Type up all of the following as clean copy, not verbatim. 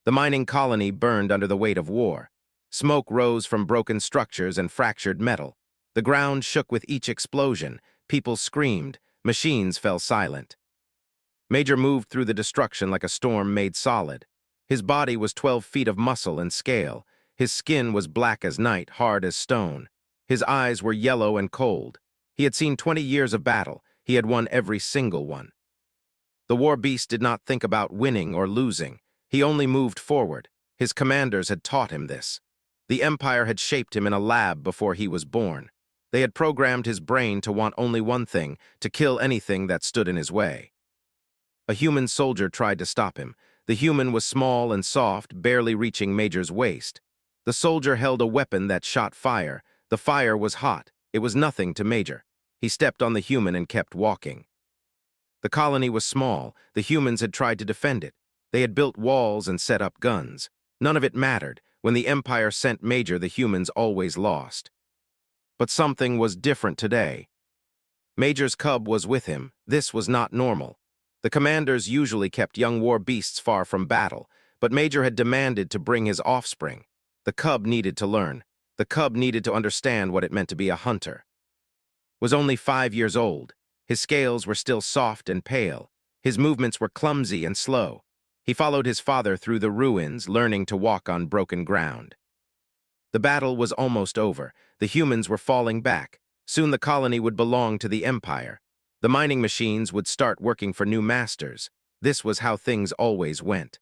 The mining colony burned under the weight of war. Smoke rose from broken structures and fractured metal. The ground shook with each explosion. People screamed. Machines fell silent. Major moved through the destruction like a storm made solid. His body was 12 feet of muscle and scale. His skin was black as night, hard as stone. His eyes were yellow and cold. He had seen 20 years of battle. He had won every single one. The war beast did not think about winning or losing. He only moved forward. His commanders had taught him this. The Empire had shaped him in a lab before he was born. They had programmed his brain to want only one thing, to kill anything that stood in his way. A human soldier tried to stop him. The human was small and soft, barely reaching Major's waist. The soldier held a weapon that shot fire. The fire was hot. It was nothing to Major. He stepped on the human and kept walking. The colony was small. The humans had tried to defend it. They had built walls and set up guns. None of it mattered. When the Empire sent Major, the humans always lost. But something was different today. Major's cub was with him. This was not normal. The commanders usually kept young war beasts far from battle, but Major had demanded to bring his offspring. The cub needed to learn. The cub needed to understand what it meant to be a hunter. Was only 5 years old. His scales were still soft and pale. His movements were clumsy and slow. He followed his father through the ruins, learning to walk on broken ground. The battle was almost over. The humans were falling back. Soon the colony would belong to the Empire. The mining machines would start working for new masters. This was how things always went.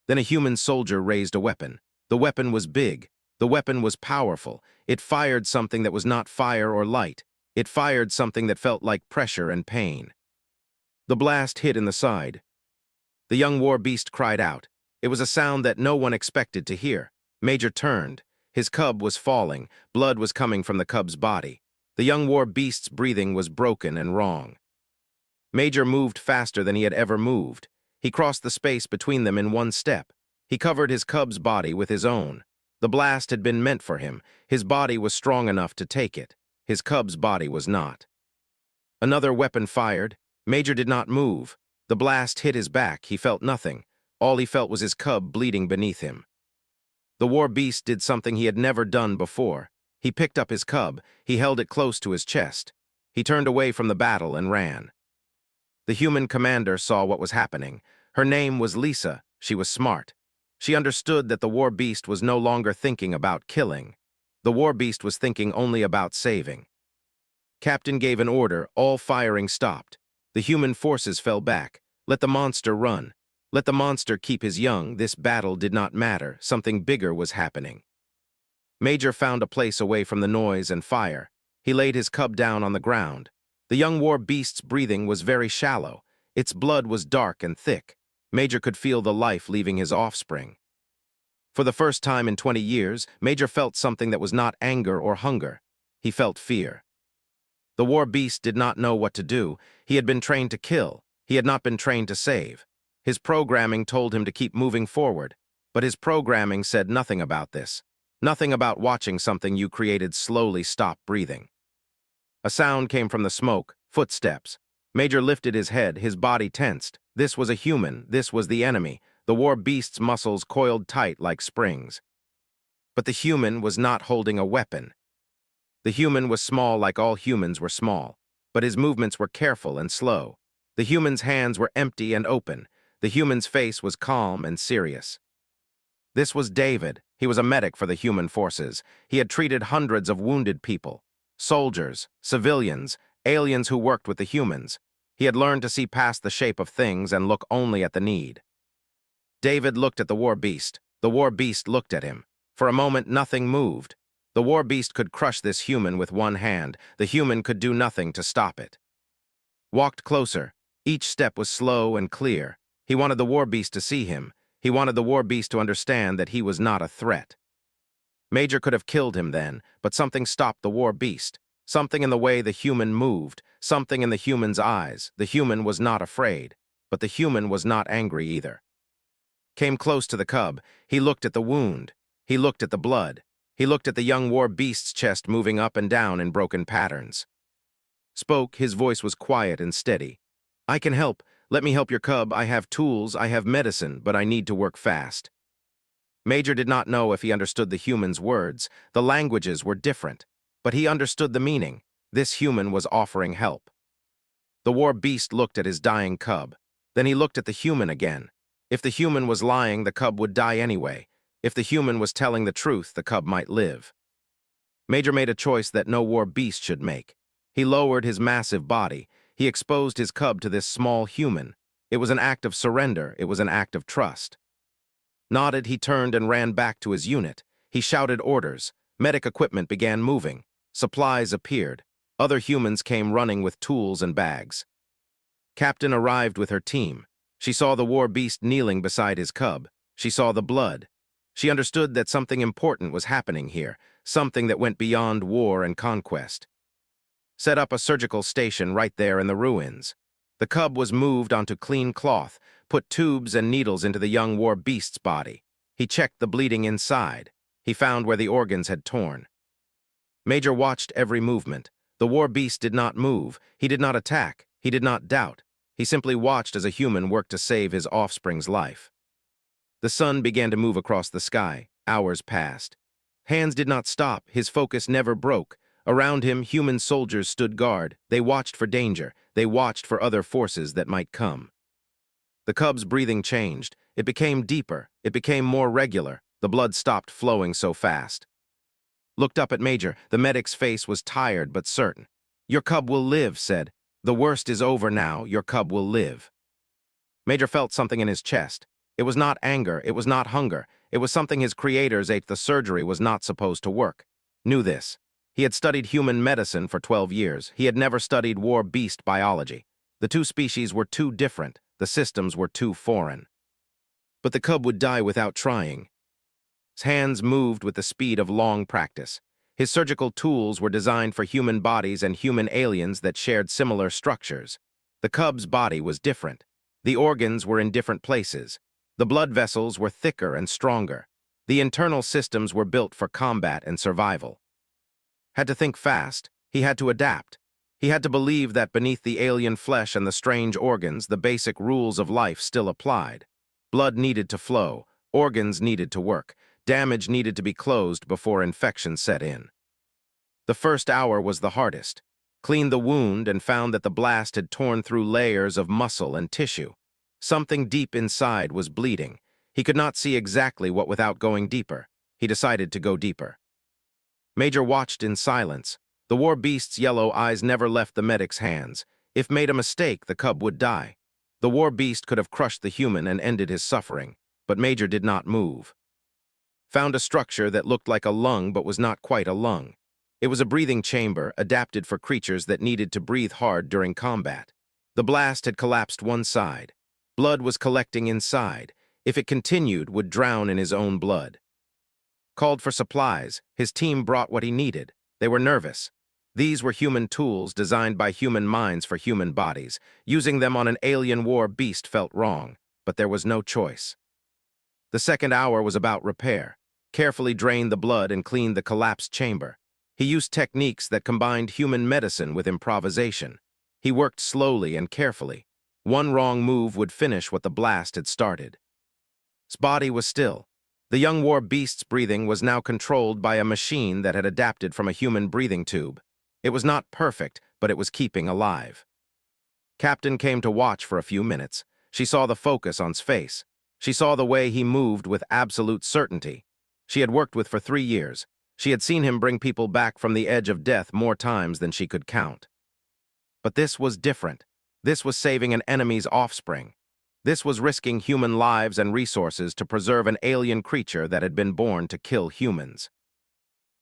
Then a human soldier raised a weapon. The weapon was big. The weapon was powerful. It fired something that was not fire or light. It fired something that felt like pressure and pain. The blast hit in the side. The young war beast cried out. It was a sound that no one expected to hear. Major turned. His cub was falling. Blood was coming from the cub's body. The young war beast's breathing was broken and wrong. Major moved faster than he had ever moved. He crossed the space between them in one step. He covered his cub's body with his own. The blast had been meant for him. His body was strong enough to take it. His cub's body was not. Another weapon fired. Major did not move. The blast hit his back. He felt nothing. All he felt was his cub bleeding beneath him. The war beast did something he had never done before. He picked up his cub. He held it close to his chest. He turned away from the battle and ran. The human commander saw what was happening. Her name was Lisa. She was smart. She understood that the war beast was no longer thinking about killing. The war beast was thinking only about saving. Captain gave an order. All firing stopped. The human forces fell back. Let the monster run. Let the monster keep his young. This battle did not matter. Something bigger was happening. Major found a place away from the noise and fire. He laid his cub down on the ground. The young war beast's breathing was very shallow. Its blood was dark and thick. Major could feel the life leaving his offspring. For the first time in 20 years, Major felt something that was not anger or hunger. He felt fear. The war beast did not know what to do. He had been trained to kill. He had not been trained to save. His programming told him to keep moving forward, but his programming said nothing about this. Nothing about watching something you created slowly stop breathing. A sound came from the smoke, footsteps. Major lifted his head, his body tensed. This was a human. This was the enemy. The war beast's muscles coiled tight like springs. But the human was not holding a weapon. The human was small like all humans were small, but his movements were careful and slow. The human's hands were empty and open. The human's face was calm and serious. This was David. He was a medic for the human forces. He had treated hundreds of wounded people. Soldiers, civilians, aliens who worked with the humans. He had learned to see past the shape of things and look only at the need. David looked at the war beast. The war beast looked at him. For a moment, nothing moved. The war beast could crush this human with one hand. The human could do nothing to stop it. Walked closer. Each step was slow and clear. He wanted the war beast to see him. He wanted the war beast to understand that he was not a threat. Major could have killed him then, but something stopped the war beast. Something in the way the human moved, something in the human's eyes. The human was not afraid, but the human was not angry either. Came close to the cub. He looked at the wound. He looked at the blood. He looked at the young war beast's chest moving up and down in broken patterns. Spoke, his voice was quiet and steady. "I can help. "Let me help your cub. I have tools, I have medicine, but I need to work fast." Major did not know if he understood the human's words. The languages were different, but he understood the meaning. This human was offering help. The war beast looked at his dying cub. Then he looked at the human again. If the human was lying, the cub would die anyway. If the human was telling the truth, the cub might live. Major made a choice that no war beast should make. He lowered his massive body. He exposed his cub to this small human. It was an act of surrender. It was an act of trust. Nodded, he turned and ran back to his unit. He shouted orders. Medic equipment began moving. Supplies appeared. Other humans came running with tools and bags. Captain arrived with her team. She saw the war beast kneeling beside his cub. She saw the blood. She understood that something important was happening here, something that went beyond war and conquest. Set up a surgical station right there in the ruins. The cub was moved onto clean cloth, put tubes and needles into the young war beast's body. He checked the bleeding inside. He found where the organs had torn. Major watched every movement. The war beast did not move. He did not attack. He did not doubt. He simply watched as a human worked to save his offspring's life. The sun began to move across the sky. Hours passed. Hands did not stop. His focus never broke. Around him, human soldiers stood guard. They watched for danger. They watched for other forces that might come. The cub's breathing changed. It became deeper. It became more regular. The blood stopped flowing so fast. Looked up at Major. The medic's face was tired but certain. "Your cub will live," said. "The worst is over now. Your cub will live." Major felt something in his chest. It was not anger. It was not hunger. It was something his creators ate. The surgery was not supposed to work. Knew this. He had studied human medicine for 12 years. He had never studied war beast biology. The two species were too different. The systems were too foreign. But the cub would die without trying. His hands moved with the speed of long practice. His surgical tools were designed for human bodies and human aliens that shared similar structures. The cub's body was different. The organs were in different places. The blood vessels were thicker and stronger. The internal systems were built for combat and survival. Had to think fast. He had to adapt. He had to believe that beneath the alien flesh and the strange organs, the basic rules of life still applied. Blood needed to flow. Organs needed to work. Damage needed to be closed before infection set in. The first hour was the hardest. Cleaned the wound and found that the blast had torn through layers of muscle and tissue. Something deep inside was bleeding. He could not see exactly what without going deeper. He decided to go deeper. Major watched in silence. The war beast's yellow eyes never left the medic's hands. If made a mistake, the cub would die. The war beast could have crushed the human and ended his suffering, but Major did not move. Found a structure that looked like a lung but was not quite a lung. It was a breathing chamber adapted for creatures that needed to breathe hard during combat. The blast had collapsed one side. Blood was collecting inside. If it continued, would drown in his own blood. Called for supplies. His team brought what he needed. They were nervous. These were human tools designed by human minds for human bodies. Using them on an alien war beast felt wrong, but there was no choice. The second hour was about repair. Carefully drained the blood and cleaned the collapsed chamber. He used techniques that combined human medicine with improvisation. He worked slowly and carefully. One wrong move would finish what the blast had started. His body was still. The young war beast's breathing was now controlled by a machine that had adapted from a human breathing tube. It was not perfect, but it was keeping alive. Captain came to watch for a few minutes. She saw the focus on his face. She saw the way he moved with absolute certainty. She had worked with for 3 years. She had seen him bring people back from the edge of death more times than she could count. But this was different. This was saving an enemy's offspring. This was risking human lives and resources to preserve an alien creature that had been born to kill humans.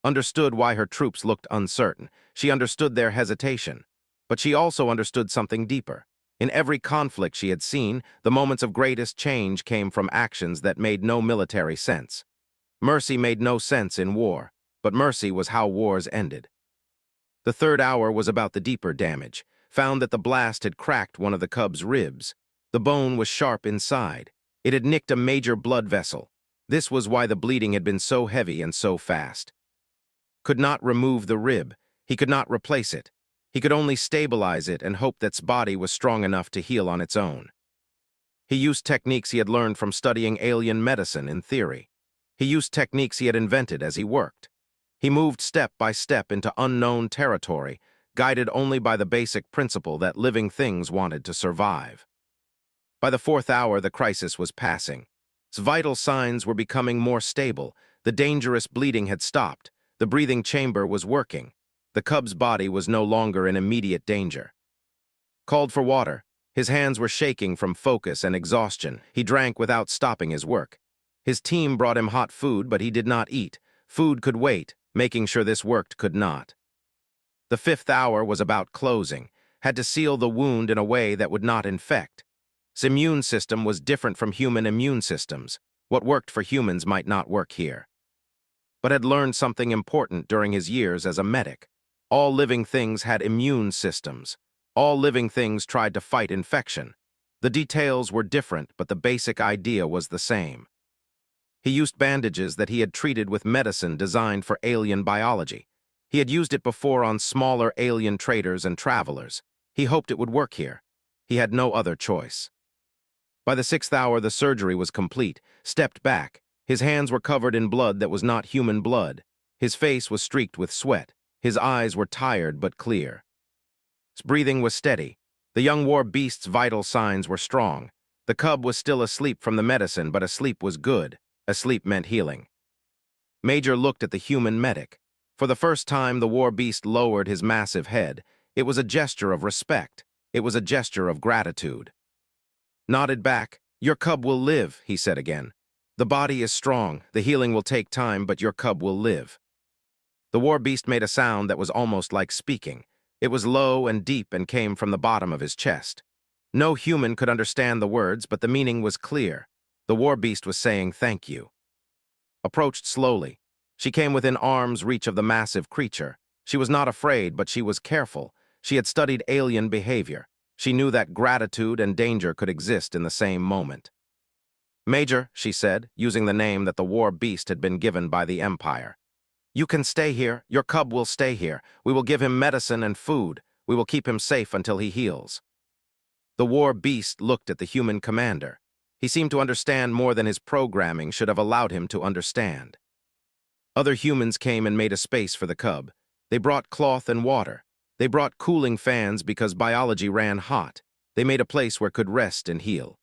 Understood why her troops looked uncertain. She understood their hesitation. But she also understood something deeper. In every conflict she had seen, the moments of greatest change came from actions that made no military sense. Mercy made no sense in war, but mercy was how wars ended. The third hour was about the deeper damage. Found that the blast had cracked one of the cub's ribs. The bone was sharp inside. It had nicked a major blood vessel. This was why the bleeding had been so heavy and so fast. Could not remove the rib. He could not replace it. He could only stabilize it and hope that its body was strong enough to heal on its own. He used techniques he had learned from studying alien medicine in theory. He used techniques he had invented as he worked. He moved step by step into unknown territory, guided only by the basic principle that living things wanted to survive. By the fourth hour, the crisis was passing. His vital signs were becoming more stable. The dangerous bleeding had stopped. The breathing chamber was working. The cub's body was no longer in immediate danger. Called for water. His hands were shaking from focus and exhaustion. He drank without stopping his work. His team brought him hot food, but he did not eat. Food could wait, making sure this worked could not. The fifth hour was about closing, had to seal the wound in a way that would not infect. His immune system was different from human immune systems. What worked for humans might not work here. But had learned something important during his years as a medic. All living things had immune systems. All living things tried to fight infection. The details were different, but the basic idea was the same. He used bandages that he had treated with medicine designed for alien biology. He had used it before on smaller alien traders and travelers. He hoped it would work here. He had no other choice. By the sixth hour, the surgery was complete. Stepped back. His hands were covered in blood that was not human blood. His face was streaked with sweat. His eyes were tired but clear. His breathing was steady. The young war beast's vital signs were strong. The cub was still asleep from the medicine, but asleep was good. Asleep meant healing. Major looked at the human medic. For the first time, the war beast lowered his massive head. It was a gesture of respect. It was a gesture of gratitude. Nodded back. "Your cub will live," he said again. "The body is strong. The healing will take time, but your cub will live." The war beast made a sound that was almost like speaking. It was low and deep and came from the bottom of his chest. No human could understand the words, but the meaning was clear. The war beast was saying thank you. Approached slowly. She came within arm's reach of the massive creature. She was not afraid, but she was careful. She had studied alien behavior. She knew that gratitude and danger could exist in the same moment. "Major," she said, using the name that the war beast had been given by the Empire. "You can stay here. Your cub will stay here. We will give him medicine and food. We will keep him safe until he heals." The war beast looked at the human commander. He seemed to understand more than his programming should have allowed him to understand. Other humans came and made a space for the cub. They brought cloth and water. They brought cooling fans because biology ran hot. They made a place where could rest and heal.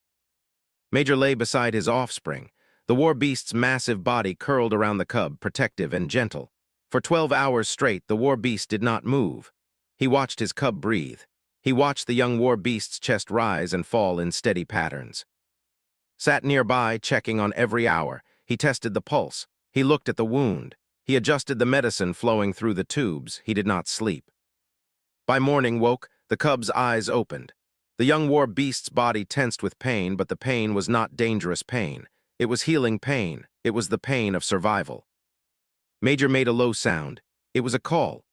Major lay beside his offspring. The war beast's massive body curled around the cub, protective and gentle. For 12 hours straight, the war beast did not move. He watched his cub breathe. He watched the young war beast's chest rise and fall in steady patterns. Sat nearby, checking on every hour. He tested the pulse. He looked at the wound. He adjusted the medicine flowing through the tubes. He did not sleep. By morning woke, the cub's eyes opened. The young war beast's body tensed with pain, but the pain was not dangerous pain. It was healing pain. It was the pain of survival. Major made a low sound. It was a call.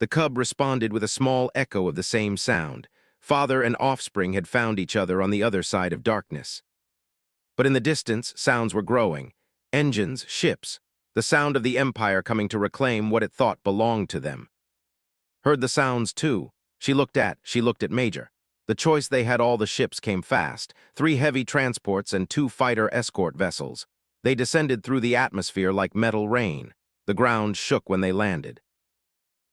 The cub responded with a small echo of the same sound. Father and offspring had found each other on the other side of darkness. But in the distance, sounds were growing. Engines, ships, the sound of the Empire coming to reclaim what it thought belonged to them. Heard the sounds, too. She looked at Major. The choice they had all the ships came fast. 3 heavy transports and 2 fighter escort vessels. They descended through the atmosphere like metal rain. The ground shook when they landed.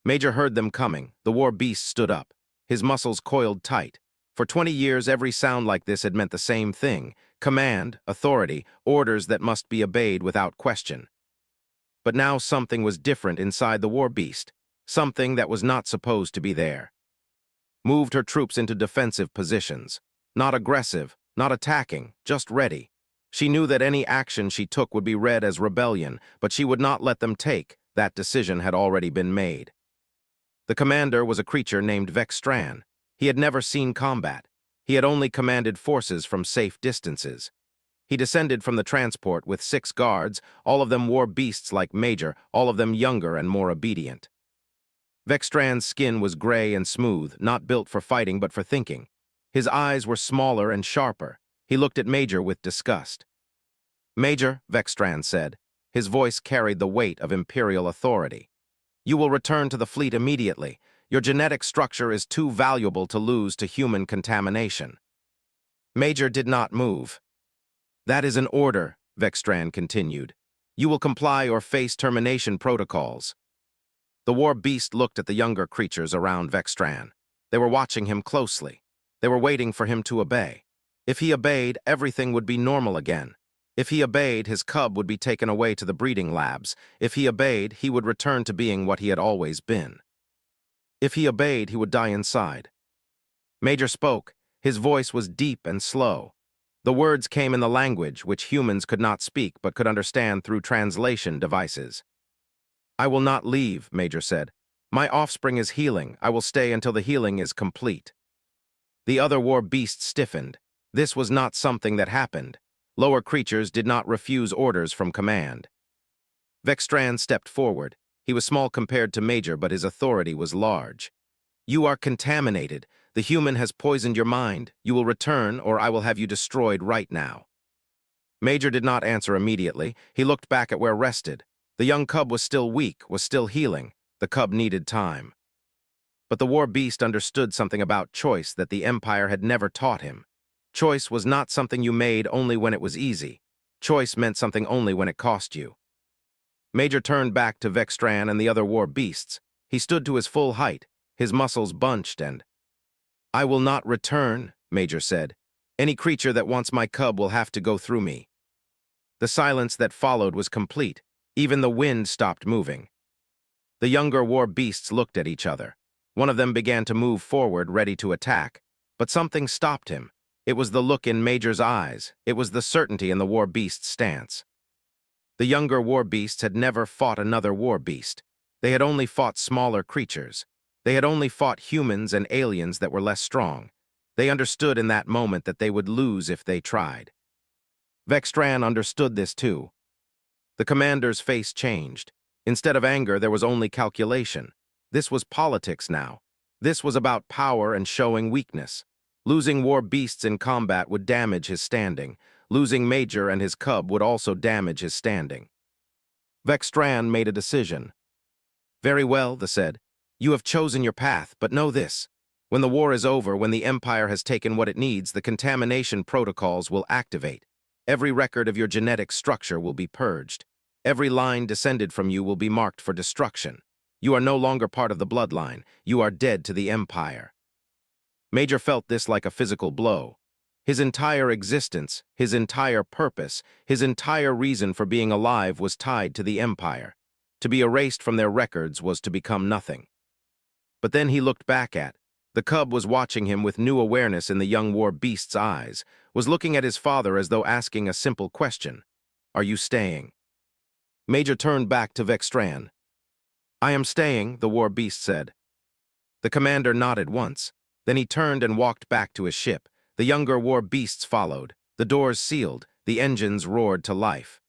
Major heard them coming. The war beast stood up. His muscles coiled tight. For 20 years, every sound like this had meant the same thing. Command, authority, orders that must be obeyed without question. But now something was different inside the war beast. Something that was not supposed to be there. Moved her troops into defensive positions. Not aggressive, not attacking, just ready. She knew that any action she took would be read as rebellion, but she would not let them take. That decision had already been made. The commander was a creature named Vextran. He had never seen combat. He had only commanded forces from safe distances. He descended from the transport with 6 guards, all of them war beasts like Major, all of them younger and more obedient. Vextran's skin was gray and smooth, not built for fighting but for thinking. His eyes were smaller and sharper. He looked at Major with disgust. "Major," Vextran said. His voice carried the weight of imperial authority. "You will return to the fleet immediately. Your genetic structure is too valuable to lose to human contamination." Major did not move. "That is an order," Vextran continued. "You will comply or face termination protocols." The war beast looked at the younger creatures around Vextran. They were watching him closely. They were waiting for him to obey. If he obeyed, everything would be normal again. If he obeyed, his cub would be taken away to the breeding labs. If he obeyed, he would return to being what he had always been. If he obeyed, he would die inside. Major spoke. His voice was deep and slow. The words came in the language which humans could not speak but could understand through translation devices. "I will not leave," Major said. "My offspring is healing. I will stay until the healing is complete." The other war beasts stiffened. This was not something that happened. Lower creatures did not refuse orders from command. Vextran stepped forward. He was small compared to Major, but his authority was large. "You are contaminated. The human has poisoned your mind. You will return, or I will have you destroyed right now." Major did not answer immediately. He looked back at where rested. The young cub was still weak, was still healing. The cub needed time. But the war beast understood something about choice that the Empire had never taught him. Choice was not something you made only when it was easy. Choice meant something only when it cost you. Major turned back to Vextran and the other war beasts. He stood to his full height, his muscles bunched and, "I will not return," Major said. "Any creature that wants my cub will have to go through me." The silence that followed was complete. Even the wind stopped moving. The younger war beasts looked at each other. One of them began to move forward, ready to attack. But something stopped him. It was the look in Major's eyes. It was the certainty in the war beast's stance. The younger war beasts had never fought another war beast. They had only fought smaller creatures. They had only fought humans and aliens that were less strong. They understood in that moment that they would lose if they tried. Vextran understood this too. The commander's face changed. Instead of anger, there was only calculation. This was politics now. This was about power and showing weakness. Losing war beasts in combat would damage his standing. Losing Major and his cub would also damage his standing. Vextran made a decision. "Very well," they said. "You have chosen your path, but know this. When the war is over, when the Empire has taken what it needs, the contamination protocols will activate. Every record of your genetic structure will be purged. Every line descended from you will be marked for destruction. You are no longer part of the bloodline. You are dead to the Empire." Major felt this like a physical blow. His entire existence, his entire purpose, his entire reason for being alive was tied to the Empire. To be erased from their records was to become nothing. But then he looked back at. The cub was watching him with new awareness in the young war beast's eyes, was looking at his father as though asking a simple question. "Are you staying?" Major turned back to Vextran. "I am staying," the war beast said. The commander nodded once. Then he turned and walked back to his ship. The younger war beasts followed. The doors sealed. The engines roared to life.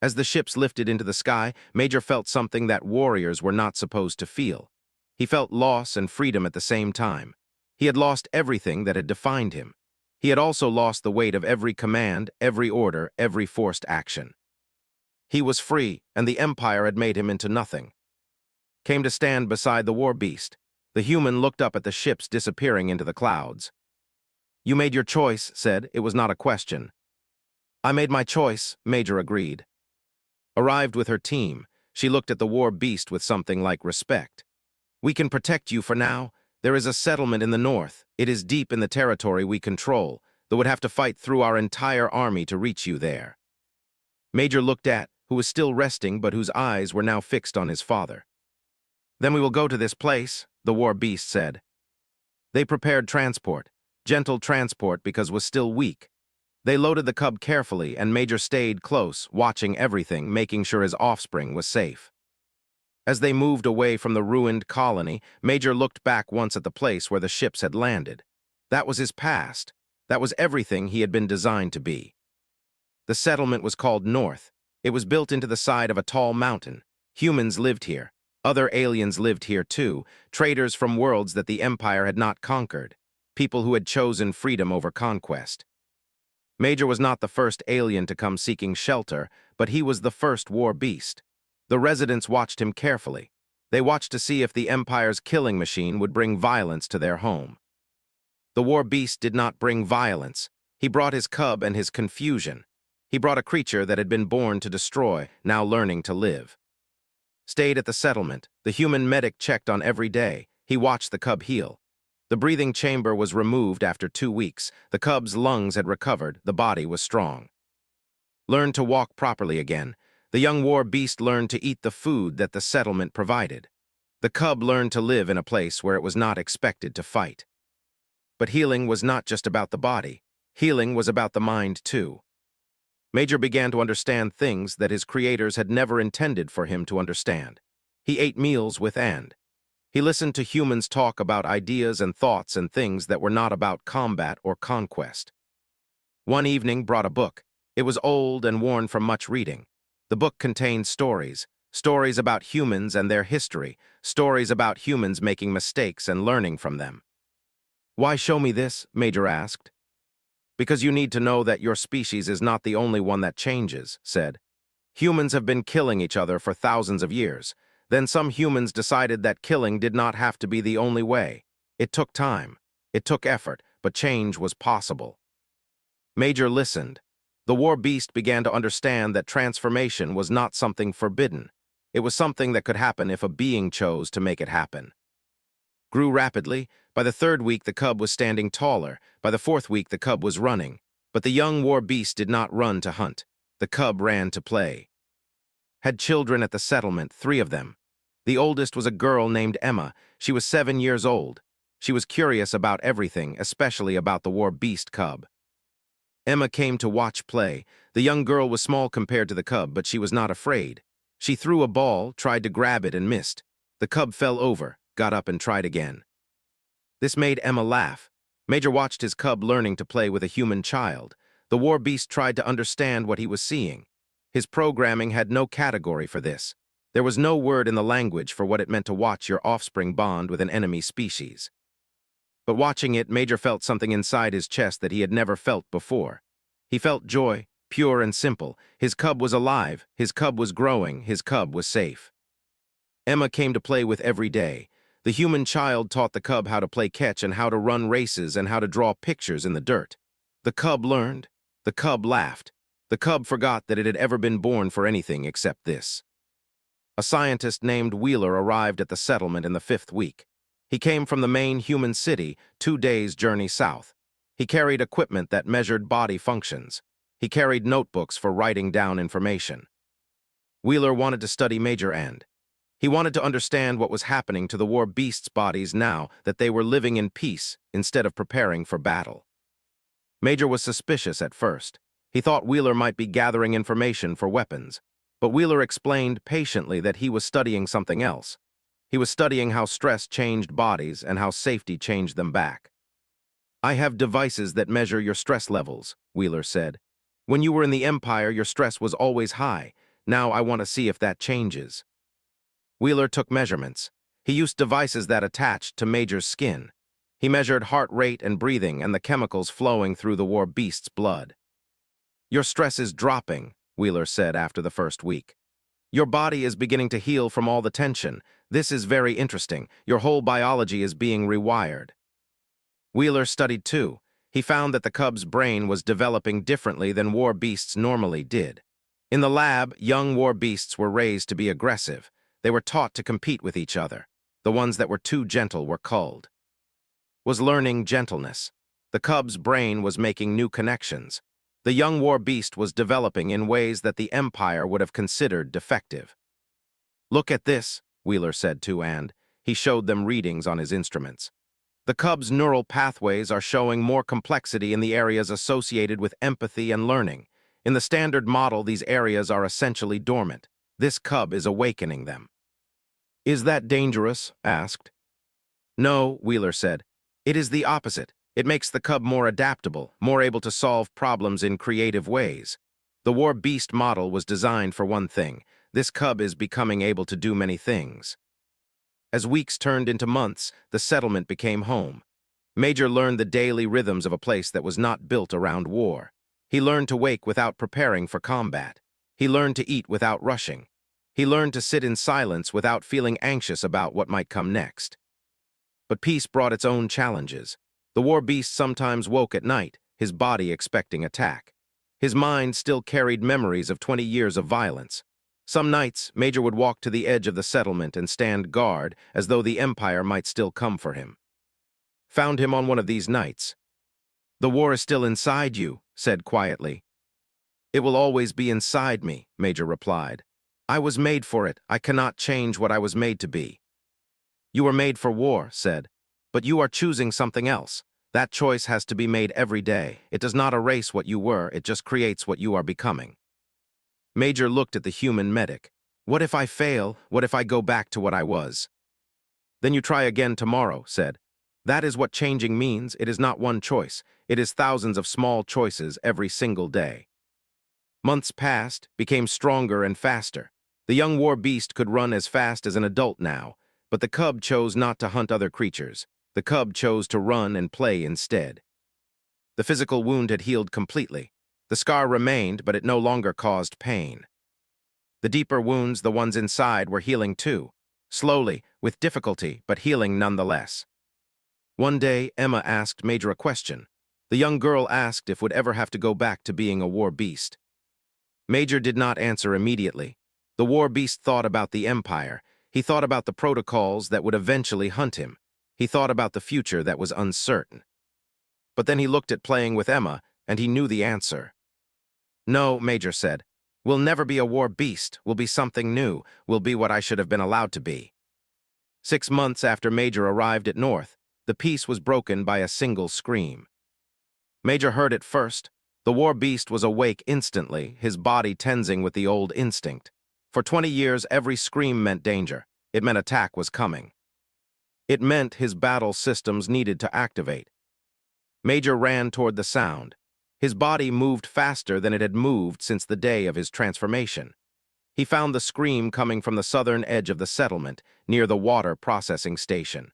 As the ships lifted into the sky, Major felt something that warriors were not supposed to feel. He felt loss and freedom at the same time. He had lost everything that had defined him. He had also lost the weight of every command, every order, every forced action. He was free, and the Empire had made him into nothing. Came to stand beside the war beast. The human looked up at the ships disappearing into the clouds. "You made your choice," said. It was not a question. "I made my choice," Major agreed. Arrived with her team, she looked at the war beast with something like respect. "We can protect you for now. There is a settlement in the north. It is deep in the territory we control, though would have to fight through our entire army to reach you there." Major looked at, who was still resting but whose eyes were now fixed on his father. "Then we will go to this place," the war beast said. They prepared transport, gentle transport because was still weak. They loaded the cub carefully, and Major stayed close, watching everything, making sure his offspring was safe. As they moved away from the ruined colony, Major looked back once at the place where the ships had landed. That was his past. That was everything he had been designed to be. The settlement was called North. It was built into the side of a tall mountain. Humans lived here. Other aliens lived here too, traders from worlds that the Empire had not conquered, people who had chosen freedom over conquest. Major was not the first alien to come seeking shelter, but he was the first war beast. The residents watched him carefully. They watched to see if the Empire's killing machine would bring violence to their home. The war beast did not bring violence. He brought his cub and his confusion. He brought a creature that had been born to destroy, now learning to live. Stayed at the settlement. The human medic checked on every day. He watched the cub heal. The breathing chamber was removed after 2 weeks. The cub's lungs had recovered. The body was strong. Learned to walk properly again. The young war beast learned to eat the food that the settlement provided. The cub learned to live in a place where it was not expected to fight. But healing was not just about the body. Healing was about the mind, too. Major began to understand things that his creators had never intended for him to understand. He ate meals with and. He listened to humans talk about ideas and thoughts and things that were not about combat or conquest. One evening brought a book. It was old and worn from much reading. The book contained stories. Stories about humans and their history. Stories about humans making mistakes and learning from them. "Why show me this?" Major asked. "Because you need to know that your species is not the only one that changes," said. "Humans have been killing each other for thousands of years. Then some humans decided that killing did not have to be the only way. It took time. It took effort, but change was possible." Major listened. The war beast began to understand that transformation was not something forbidden. It was something that could happen if a being chose to make it happen. Grew rapidly. By the 3rd week, the cub was standing taller. By the 4th week, the cub was running. But the young war beast did not run to hunt. The cub ran to play. Had children at the settlement, 3 of them. The oldest was a girl named Emma. She was 7 years old. She was curious about everything, especially about the war beast cub. Emma came to watch play. The young girl was small compared to the cub, but she was not afraid. She threw a ball, tried to grab it, and missed. The cub fell over, got up and tried again. This made Emma laugh. Major watched his cub learning to play with a human child. The war beast tried to understand what he was seeing. His programming had no category for this. There was no word in the language for what it meant to watch your offspring bond with an enemy species. But watching it, Major felt something inside his chest that he had never felt before. He felt joy, pure and simple. His cub was alive, his cub was growing, his cub was safe. Emma came to play with every day. The human child taught the cub how to play catch and how to run races and how to draw pictures in the dirt. The cub learned. The cub laughed. The cub forgot that it had ever been born for anything except this. A scientist named Wheeler arrived at the settlement in the 5th week. He came from the main human city, 2 days' journey south. He carried equipment that measured body functions. He carried notebooks for writing down information. Wheeler wanted to study Major and. He wanted to understand what was happening to the war beasts' bodies now that they were living in peace instead of preparing for battle. Major was suspicious at first. He thought Wheeler might be gathering information for weapons. But Wheeler explained patiently that he was studying something else. He was studying how stress changed bodies and how safety changed them back. "I have devices that measure your stress levels," Wheeler said. "When you were in the Empire, your stress was always high. Now I want to see if that changes." Wheeler took measurements. He used devices that attached to Major's skin. He measured heart rate and breathing and the chemicals flowing through the war beast's blood. "Your stress is dropping," Wheeler said after the 1st week. "Your body is beginning to heal from all the tension. This is very interesting. Your whole biology is being rewired." Wheeler studied too. He found that the cub's brain was developing differently than war beasts normally did. In the lab, young war beasts were raised to be aggressive. They were taught to compete with each other. The ones that were too gentle were culled. Was learning gentleness. The cub's brain was making new connections. The young war beast was developing in ways that the Empire would have considered defective. "Look at this," Wheeler said to and. He showed them readings on his instruments. "The cub's neural pathways are showing more complexity in the areas associated with empathy and learning. In the standard model, these areas are essentially dormant. This cub is awakening them." "Is that dangerous?" asked. "No," Wheeler said. "It is the opposite. It makes the cub more adaptable, more able to solve problems in creative ways. The war beast model was designed for one thing. This cub is becoming able to do many things." As weeks turned into months, the settlement became home. Major learned the daily rhythms of a place that was not built around war. He learned to wake without preparing for combat. He learned to eat without rushing. He learned to sit in silence without feeling anxious about what might come next. But peace brought its own challenges. The war beast sometimes woke at night, his body expecting attack. His mind still carried memories of 20 years of violence. Some nights, Major would walk to the edge of the settlement and stand guard as though the Empire might still come for him. Found him on one of these nights. "The war is still inside you," said quietly. "It will always be inside me," Major replied. "I was made for it. I cannot change what I was made to be." "You were made for war," said, "but you are choosing something else. That choice has to be made every day. It does not erase what you were, it just creates what you are becoming." Major looked at the human medic. "What if I fail? What if I go back to what I was?" "Then you try again tomorrow," said. "That is what changing means. It is not one choice. It is thousands of small choices every single day." Months passed, became stronger and faster. The young war beast could run as fast as an adult now, but the cub chose not to hunt other creatures. The cub chose to run and play instead. The physical wound had healed completely. The scar remained, but it no longer caused pain. The deeper wounds, the ones inside, were healing too. Slowly, with difficulty, but healing nonetheless. One day, Emma asked Major a question. The young girl asked if would ever have to go back to being a war beast. Major did not answer immediately. The war beast thought about the Empire. He thought about the protocols that would eventually hunt him. He thought about the future that was uncertain. But then he looked at playing with Emma, and he knew the answer. "No," Major said. "We'll never be a war beast. We'll be something new. We'll be what I should have been allowed to be." 6 months after Major arrived at North, the peace was broken by a single scream. Major heard it first. The war beast was awake instantly, his body tensing with the old instinct. For 20 years, every scream meant danger. It meant attack was coming. It meant his battle systems needed to activate. Major ran toward the sound. His body moved faster than it had moved since the day of his transformation. He found the scream coming from the southern edge of the settlement, near the water processing station.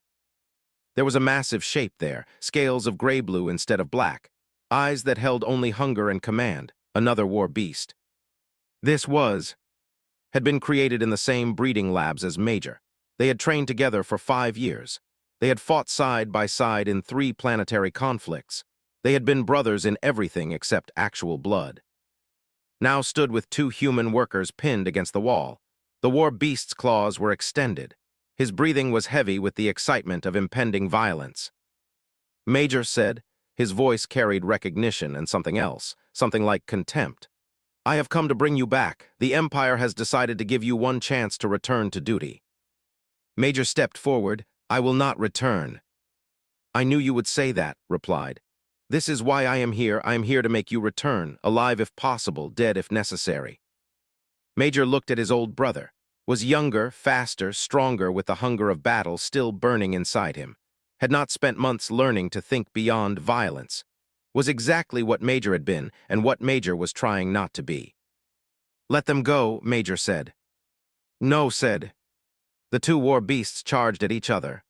There was a massive shape there, scales of gray-blue instead of black, eyes that held only hunger and command, another war beast. This had been created in the same breeding labs as Major. They had trained together for 5 years. They had fought side by side in 3 planetary conflicts. They had been brothers in everything except actual blood. Now stood with 2 human workers pinned against the wall. The war beast's claws were extended. His breathing was heavy with the excitement of impending violence. "Major," said. His voice carried recognition and something else, something like contempt. "I have come to bring you back. The Empire has decided to give you one chance to return to duty." Major stepped forward. "I will not return." "I knew you would say that," replied. "This is why I am here. I am here to make you return, alive if possible, dead if necessary." Major looked at his old brother. Was younger, faster, stronger with the hunger of battle still burning inside him. Had not spent months learning to think beyond violence. Was exactly what Major had been and what Major was trying not to be. "Let them go," Major said. "No," said. The 2 war beasts charged at each other.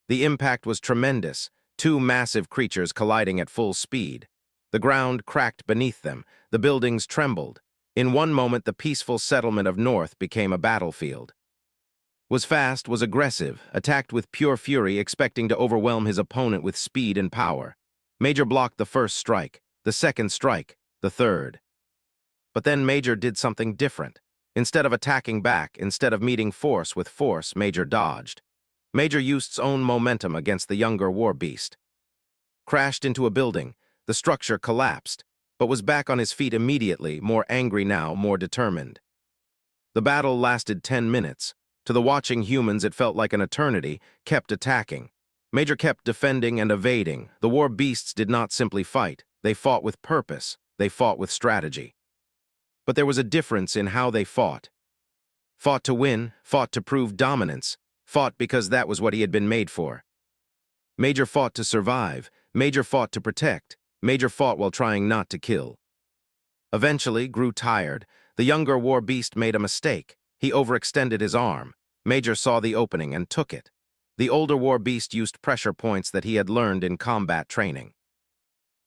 The impact was tremendous, 2 massive creatures colliding at full speed. The ground cracked beneath them, the buildings trembled. In one moment, the peaceful settlement of North became a battlefield. Was fast, was aggressive, attacked with pure fury, expecting to overwhelm his opponent with speed and power. Major blocked the first strike, the second strike, the third. But then Major did something different. Instead of attacking back, instead of meeting force with force, Major dodged. Major used his own momentum against the younger war beast. Crashed into a building, the structure collapsed, but was back on his feet immediately, more angry now, more determined. The battle lasted 10 minutes. To the watching humans, it felt like an eternity, kept attacking. Major kept defending and evading. The war beasts did not simply fight. They fought with purpose. They fought with strategy. But there was a difference in how they fought. Fought to win, fought to prove dominance, fought because that was what he had been made for. Major fought to survive. Major fought to protect. Major fought while trying not to kill. Eventually, grew tired. The younger war beast made a mistake. He overextended his arm. Major saw the opening and took it. The older war beast used pressure points that he had learned in combat training.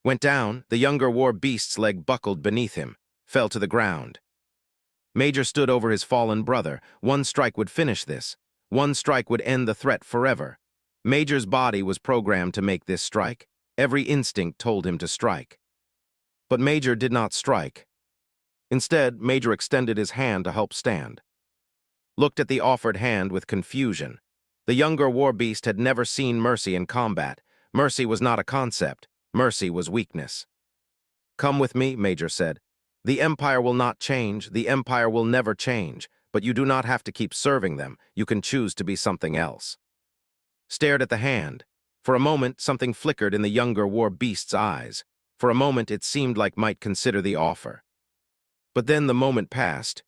Went down, the younger war beast's leg buckled beneath him, fell to the ground. Major stood over his fallen brother. One strike would finish this. One strike would end the threat forever. Major's body was programmed to make this strike. Every instinct told him to strike. But Major did not strike. Instead, Major extended his hand to help stand. Looked at the offered hand with confusion. The younger war beast had never seen mercy in combat. Mercy was not a concept. Mercy was weakness. "Come with me," Major said. "The Empire will not change. The Empire will never change. But you do not have to keep serving them. You can choose to be something else." Stared at the hand. For a moment, something flickered in the younger war beast's eyes. For a moment, it seemed like might consider the offer. But then the moment passed.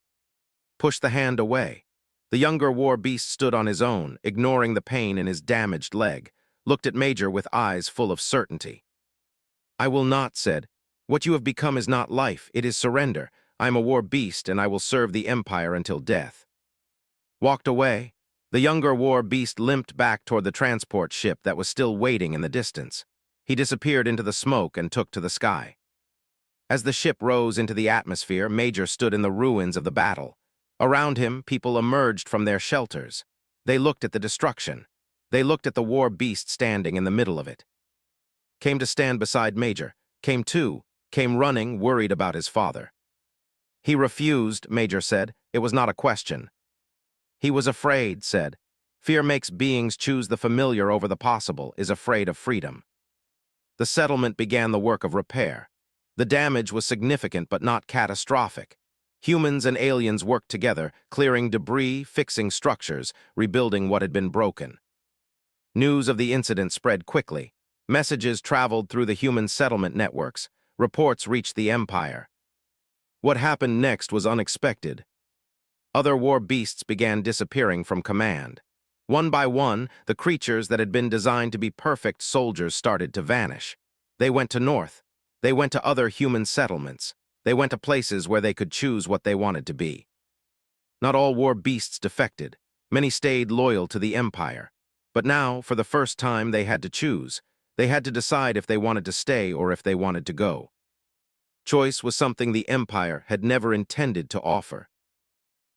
Pushed the hand away. The younger war beast stood on his own, ignoring the pain in his damaged leg, looked at Major with eyes full of certainty. "I will not," said. "What you have become is not life, it is surrender. I am a war beast, and I will serve the Empire until death." Walked away. The younger war beast limped back toward the transport ship that was still waiting in the distance. He disappeared into the smoke and took to the sky. As the ship rose into the atmosphere, Major stood in the ruins of the battle. Around him, people emerged from their shelters. They looked at the destruction. They looked at the war beast standing in the middle of it. Came to stand beside Major. Came running, worried about his father. "He refused," Major said. "It was not a question." "He was afraid," said. "Fear makes beings choose the familiar over the possible, is afraid of freedom." The settlement began the work of repair. The damage was significant but not catastrophic. Humans and aliens worked together, clearing debris, fixing structures, rebuilding what had been broken. News of the incident spread quickly. Messages traveled through the human settlement networks. Reports reached the Empire. What happened next was unexpected. Other war beasts began disappearing from command. One by one, the creatures that had been designed to be perfect soldiers started to vanish. They went to north. They went to other human settlements. They went to places where they could choose what they wanted to be. Not all war beasts defected. Many stayed loyal to the Empire. But now, for the first time, they had to choose. They had to decide if they wanted to stay or if they wanted to go. Choice was something the Empire had never intended to offer.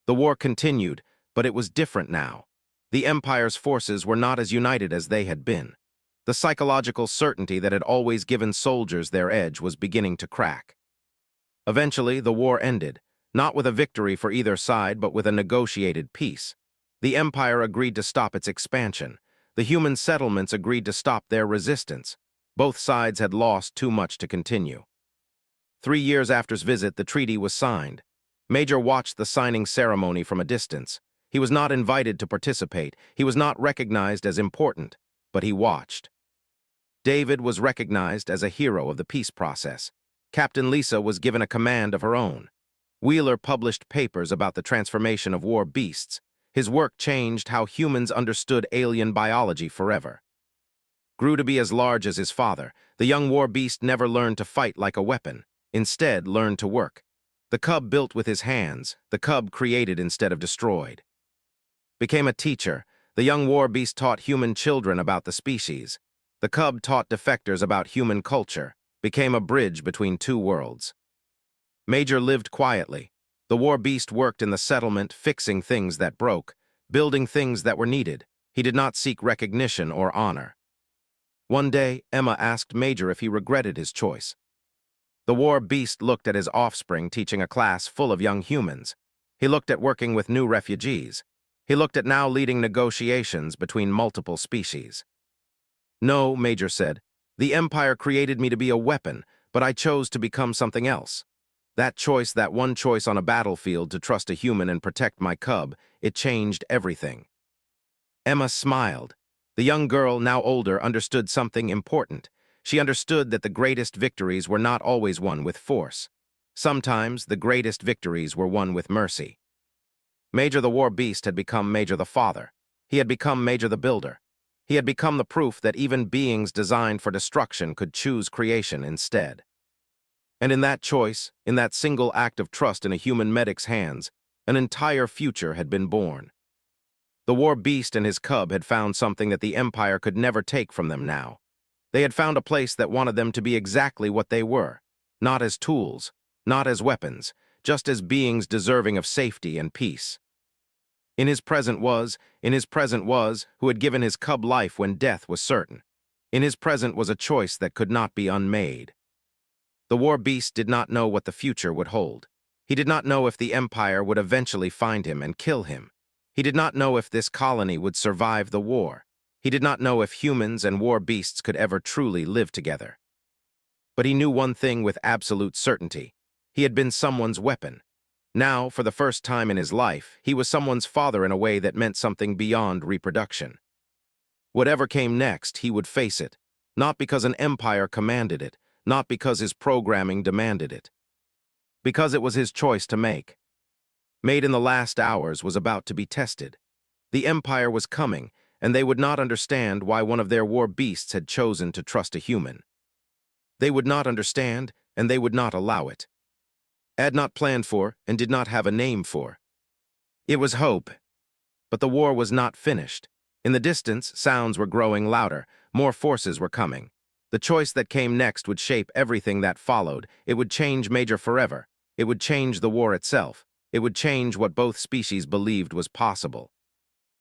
The war continued, but it was different now. The Empire's forces were not as united as they had been. The psychological certainty that had always given soldiers their edge was beginning to crack. Eventually, the war ended, not with a victory for either side, but with a negotiated peace. The Empire agreed to stop its expansion. The human settlements agreed to stop their resistance. Both sides had lost too much to continue. 3 years after his visit, the treaty was signed. Major watched the signing ceremony from a distance. He was not invited to participate. He was not recognized as important, but he watched. David was recognized as a hero of the peace process. Captain Lisa was given a command of her own. Wheeler published papers about the transformation of war beasts. His work changed how humans understood alien biology forever. Grew to be as large as his father, the young war beast never learned to fight like a weapon. Instead, learned to work. The cub built with his hands. The cub created instead of destroyed. Became a teacher. The young war beast taught human children about the species. The cub taught defectors about human culture. Became a bridge between two worlds. Major lived quietly. The war beast worked in the settlement, fixing things that broke, building things that were needed. He did not seek recognition or honor. One day, Emma asked Major if he regretted his choice. The war beast looked at his offspring teaching a class full of young humans. He looked at working with new refugees. He looked at now leading negotiations between multiple species. "No," Major said. "The Empire created me to be a weapon, but I chose to become something else. That choice, that one choice on a battlefield to trust a human and protect my cub, it changed everything." Emma smiled. The young girl, now older, understood something important. She understood that the greatest victories were not always won with force. Sometimes the greatest victories were won with mercy. Major the war beast had become Major the father. He had become Major the builder. He had become the proof that even beings designed for destruction could choose creation instead. And in that choice, in that single act of trust in a human medic's hands, an entire future had been born. The war beast and his cub had found something that the Empire could never take from them now. They had found a place that wanted them to be exactly what they were, not as tools, not as weapons, just as beings deserving of safety and peace. In his present was, who had given his cub life when death was certain. In his present was a choice that could not be unmade. The war beast did not know what the future would hold. He did not know if the Empire would eventually find him and kill him. He did not know if this colony would survive the war. He did not know if humans and war beasts could ever truly live together. But he knew one thing with absolute certainty. He had been someone's weapon. Now, for the first time in his life, he was someone's father in a way that meant something beyond reproduction. Whatever came next, he would face it, not because an empire commanded it, not because his programming demanded it. Because it was his choice to make. Made in the last hours was about to be tested. The empire was coming, and they would not understand why one of their war beasts had chosen to trust a human. They would not understand, and they would not allow it. Had not planned for, and did not have a name for. It was hope. But the war was not finished. In the distance, sounds were growing louder, more forces were coming. The choice that came next would shape everything that followed. It would change Major forever. It would change the war itself. It would change what both species believed was possible.